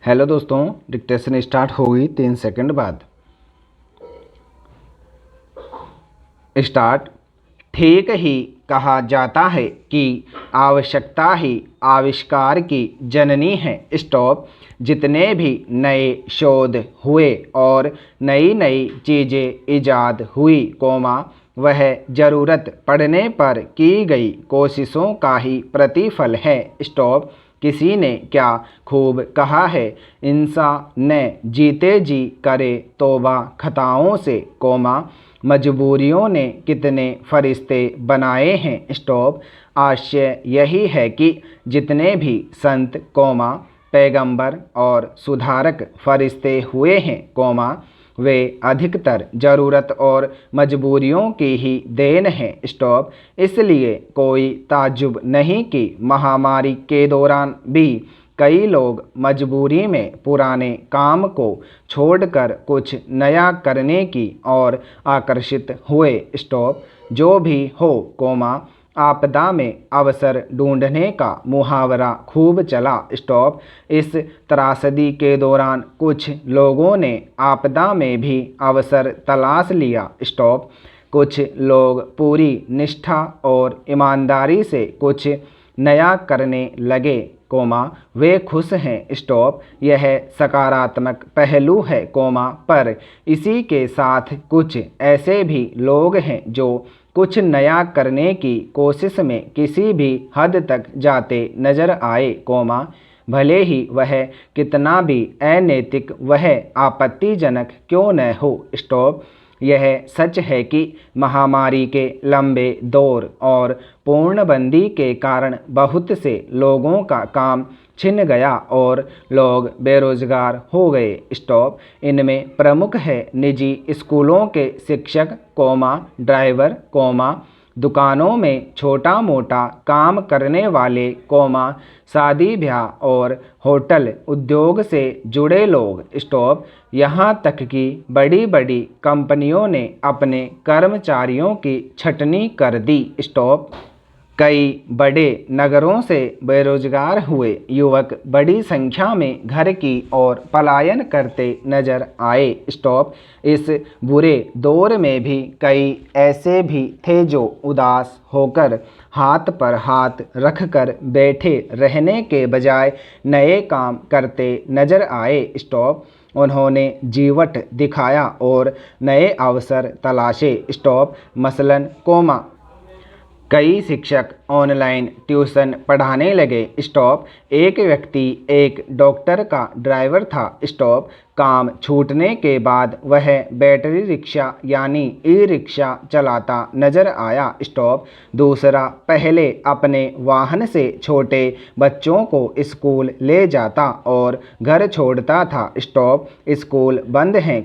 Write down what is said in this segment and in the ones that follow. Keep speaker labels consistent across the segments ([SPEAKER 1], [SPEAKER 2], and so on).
[SPEAKER 1] Hello दोस्तों, dictation start होगी 3 second बाद। स्टार्ट। ठीक ही कहा जाता है कि आवश्यकता ही आविष्कार की जननी है। स्टॉप। जितने भी नए शोध हुए और नई नई चीज़ें ईजाद हुई वह ज़रूरत पड़ने पर की गई कोशिशों का ही प्रतिफल है। स्टॉप। किसी ने क्या खूब कहा है, इंसान ने जीते जी करे तौबा खताओं से, मजबूरियों ने कितने फरिश्ते बनाए हैं। स्टॉप। आश्चर्य यही है कि जितने भी संत पैगंबर और सुधारक फरिश्ते हुए हैं वे अधिकतर ज़रूरत और मजबूरियों की ही देन है। स्टॉप। इसलिए कोई ताज्जुब नहीं कि महामारी के दौरान भी कई लोग मजबूरी में पुराने काम को छोड़कर कुछ नया करने की ओर आकर्षित हुए। स्टॉप। जो भी हो आपदा में अवसर ढूंढने का मुहावरा खूब चला। स्टॉप। इस त्रासदी के दौरान कुछ लोगों ने आपदा में भी अवसर तलाश लिया। स्टॉप। कुछ लोग पूरी निष्ठा और ईमानदारी से कुछ नया करने लगे वे खुश हैं। स्टॉप। यह सकारात्मक पहलू है पर इसी के साथ कुछ ऐसे भी लोग हैं जो कुछ नया करने की कोशिश में किसी भी हद तक जाते नजर आए भले ही वह कितना भी अनैतिक वह आपत्तिजनक क्यों न हो। स्टॉप। यह सच है कि महामारी के लंबे दौर और पूर्णबंदी के कारण बहुत से लोगों का काम छिन गया और लोग बेरोजगार हो गए। स्टॉप। इनमें प्रमुख है निजी स्कूलों के शिक्षक ड्राइवर दुकानों में छोटा मोटा काम करने वाले शादी ब्याह और होटल उद्योग से जुड़े लोग। स्टॉप। यहाँ तक कि बड़ी बड़ी कंपनियों ने अपने कर्मचारियों की छटनी कर दी। स्टॉप। कई बड़े नगरों से बेरोजगार हुए युवक बड़ी संख्या में घर की ओर पलायन करते नजर आए। स्टॉप। इस बुरे दौर में भी कई ऐसे भी थे जो उदास होकर हाथ पर हाथ रखकर बैठे रहने के बजाय नए काम करते नजर आए। स्टॉप। उन्होंने जीवट दिखाया और नए अवसर तलाशे। स्टॉप। मसलन कई शिक्षक ऑनलाइन ट्यूशन पढ़ाने लगे। स्टॉप। एक व्यक्ति एक डॉक्टर का ड्राइवर था। स्टॉप। काम छूटने के बाद वह बैटरी रिक्शा यानी ई-रिक्शा चलाता नजर आया। स्टॉप। दूसरा पहले अपने वाहन से छोटे बच्चों को स्कूल ले जाता और घर छोड़ता था। स्टॉप। स्कूल बंद हैं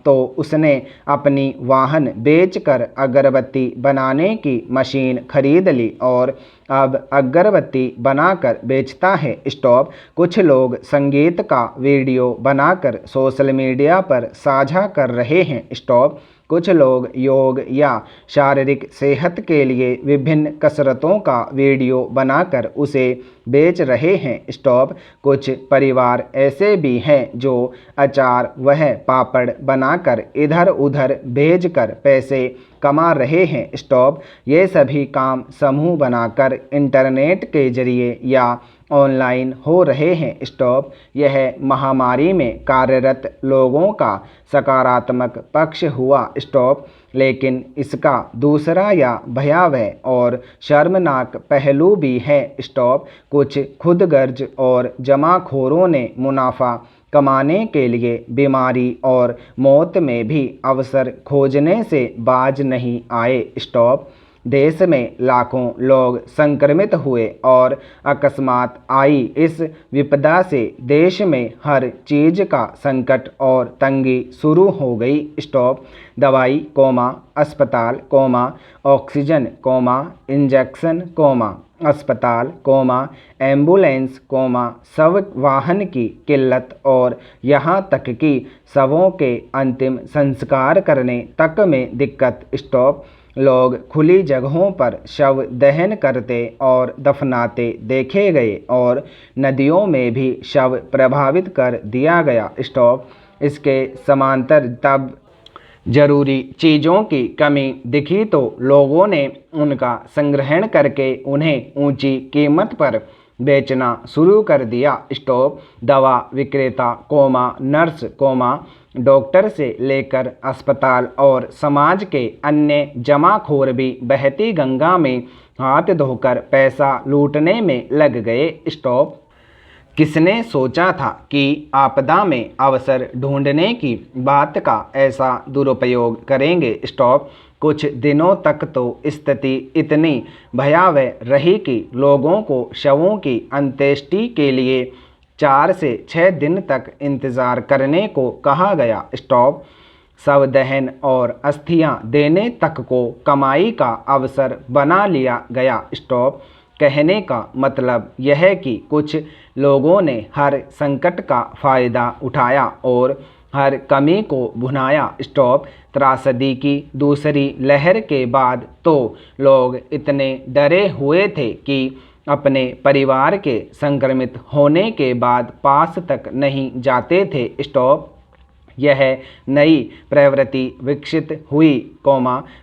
[SPEAKER 1] तो उसने अपनी वाहन बेचकर अगरबत्ती बनाने की मशीन खरीद ली और अब अगरबत्ती बनाकर बेचता है। स्टॉप। कुछ लोग संगीत का वीडियो बनाकर सोशल मीडिया पर साझा कर रहे हैं। स्टॉप। कुछ लोग योग या शारीरिक सेहत के लिए विभिन्न कसरतों का वीडियो बनाकर उसे बेच रहे हैं। स्टॉप। कुछ परिवार ऐसे भी हैं जो अचार वह पापड़ बनाकर इधर उधर भेजकर पैसे कमा रहे हैं। स्टॉप। ये सभी काम समूह बनाकर इंटरनेट के जरिए या ऑनलाइन हो रहे हैं। स्टॉप। यह महामारी में कार्यरत लोगों का सकारात्मक पक्ष हुआ। स्टॉप। लेकिन इसका दूसरा या भयावह और शर्मनाक पहलू भी है। स्टॉप। कुछ खुदगर्ज और जमाखोरों ने मुनाफा कमाने के लिए बीमारी और मौत में भी अवसर खोजने से बाज नहीं आए। स्टॉप। देश में लाखों लोग संक्रमित हुए और अकस्मात आई इस विपदा से देश में हर चीज़ का संकट और तंगी शुरू हो गई। स्टॉप। दवाई अस्पताल ऑक्सीजन इंजेक्शन अस्पताल एम्बुलेंस शव वाहन की किल्लत और यहाँ तक कि शवों के अंतिम संस्कार करने तक में दिक्कत। स्टॉप। लोग खुली जगहों पर शव दहन करते और दफनाते देखे गए और नदियों में भी शव प्रभावित कर दिया गया। स्टॉप। इसके समांतर तब जरूरी चीज़ों की कमी दिखी तो लोगों ने उनका संग्रहण करके उन्हें ऊंची कीमत पर बेचना शुरू कर दिया। स्टॉप। दवा विक्रेता, नर्स, डॉक्टर से लेकर अस्पताल और समाज के अन्य जमाखोर भी बहती गंगा में हाथ धोकर पैसा लूटने में लग गए। स्टॉप। किसने सोचा था कि आपदा में अवसर ढूंढने की बात का ऐसा दुरुपयोग करेंगे। स्टॉप। कुछ दिनों तक तो स्थिति इतनी भयावह रही कि लोगों को शवों की अंत्येष्टि के लिए 4 से 6 दिन तक इंतज़ार करने को कहा गया। स्टॉप। शव दहन और अस्थियां देने तक को कमाई का अवसर बना लिया गया। स्टॉप। कहने का मतलब यह है कि कुछ लोगों ने हर संकट का फ़ायदा उठाया और हर कमी को भुनाया। स्टॉप। त्रासदी की दूसरी लहर के बाद तो लोग इतने डरे हुए थे कि अपने परिवार के संक्रमित होने के बाद पास तक नहीं जाते थे। स्टॉप। यह नई प्रवृत्ति विकसित हुई,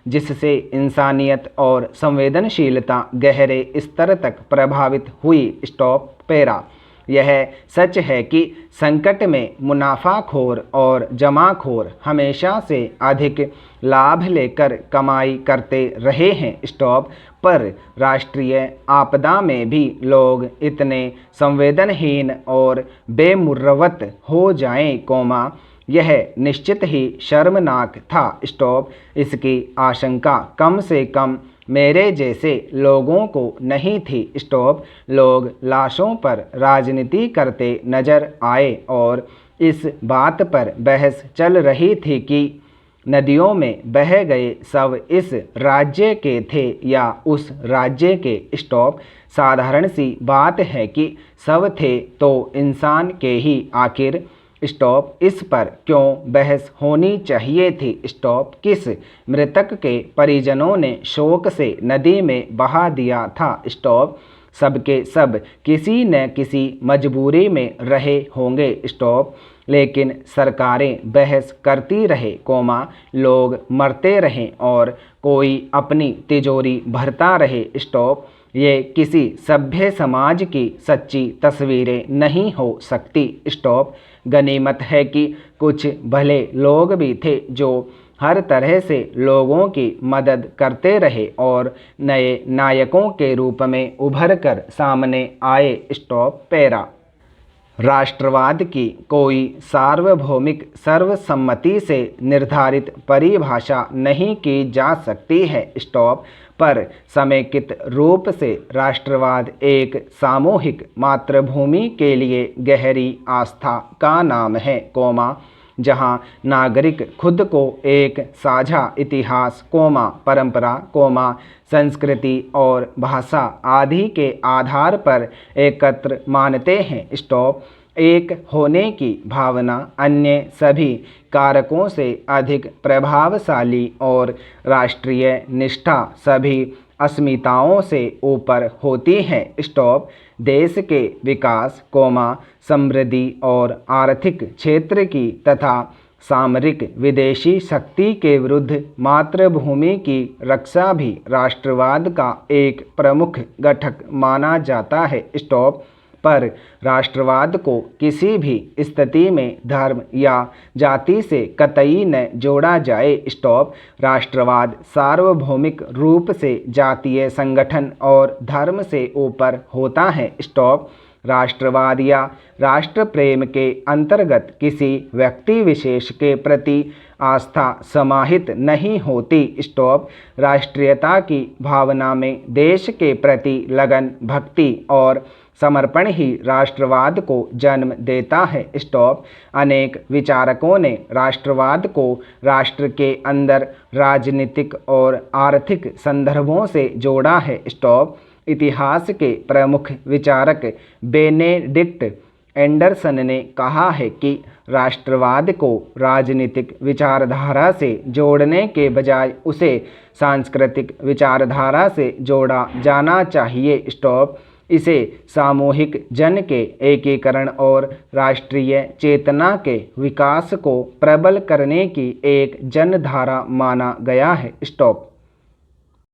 [SPEAKER 1] जिससे इंसानियत और संवेदनशीलता गहरे स्तर तक प्रभावित हुई। स्टॉप। पैरा। यह सच है कि संकट में मुनाफाखोर और जमाखोर हमेशा से अधिक लाभ लेकर कमाई करते रहे हैं। स्टॉप। पर राष्ट्रीय आपदा में भी लोग इतने संवेदनहीन और बेमुरवत हो जाएं, यह निश्चित ही शर्मनाक था। स्टॉप। इसकी आशंका कम से कम मेरे जैसे लोगों को नहीं थी। स्टॉप। लोग लाशों पर राजनीति करते नजर आए और इस बात पर बहस चल रही थी कि नदियों में बह गए शव इस राज्य के थे या उस राज्य के। स्टॉप। साधारण सी बात है कि शव थे तो इंसान के ही आखिर। स्टॉप। इस पर क्यों बहस होनी चाहिए थी। स्टॉप। किस मृतक के परिजनों ने शोक से नदी में बहा दिया था। स्टॉप। सबके सब किसी न किसी मजबूरी में रहे होंगे। स्टॉप। लेकिन सरकारें बहस करती रहे, लोग मरते रहें और कोई अपनी तिजोरी भरता रहे। स्टॉप। ये किसी सभ्य समाज की सच्ची तस्वीरें नहीं हो सकती। स्टॉप। गनीमत है कि कुछ भले लोग भी थे जो हर तरह से लोगों की मदद करते रहे और नए नायकों के रूप में उभर कर सामने आए। स्टॉप। पैरा। राष्ट्रवाद की कोई सार्वभौमिक सर्वसम्मति से निर्धारित परिभाषा नहीं की जा सकती है। स्टॉप। पर समेकित रूप से राष्ट्रवाद एक सामूहिक मातृभूमि के लिए गहरी आस्था का नाम है, जहां नागरिक खुद को एक साझा इतिहास, परंपरा, संस्कृति और भाषा आदि के आधार पर एकत्र मानते हैं। स्टॉप। एक होने की भावना अन्य सभी कारकों से अधिक प्रभावशाली और राष्ट्रीय निष्ठा सभी अस्मिताओं से ऊपर होती है। स्टॉप। देश के विकास, समृद्धि और आर्थिक क्षेत्र की तथा सामरिक विदेशी शक्ति के विरुद्ध मातृभूमि की रक्षा भी राष्ट्रवाद का एक प्रमुख घटक माना जाता है। स्टॉप। पर राष्ट्रवाद को किसी भी स्थिति में धर्म या जाति से कतई न जोड़ा जाए। स्टॉप। राष्ट्रवाद सार्वभौमिक रूप से जातीय संगठन और धर्म से ऊपर होता है। स्टॉप। राष्ट्रवाद या राष्ट्र प्रेम के अंतर्गत किसी व्यक्ति विशेष के प्रति आस्था समाहित नहीं होती। स्टॉप। राष्ट्रीयता की भावना में देश के प्रति लगन, भक्ति और समर्पण ही राष्ट्रवाद को जन्म देता है। स्टॉप। अनेक विचारकों ने राष्ट्रवाद को राष्ट्र के अंदर राजनीतिक और आर्थिक संदर्भों से जोड़ा है। स्टॉप। इतिहास के प्रमुख विचारक बेनेडिक्ट एंडरसन ने कहा है कि राष्ट्रवाद को राजनीतिक विचारधारा से जोड़ने के बजाय उसे सांस्कृतिक विचारधारा से जोड़ा जाना चाहिए। स्टॉप। इसे सामूहिक जन के एकीकरण और राष्ट्रीय चेतना के विकास को प्रबल करने की एक जनधारा माना गया है। स्टॉप।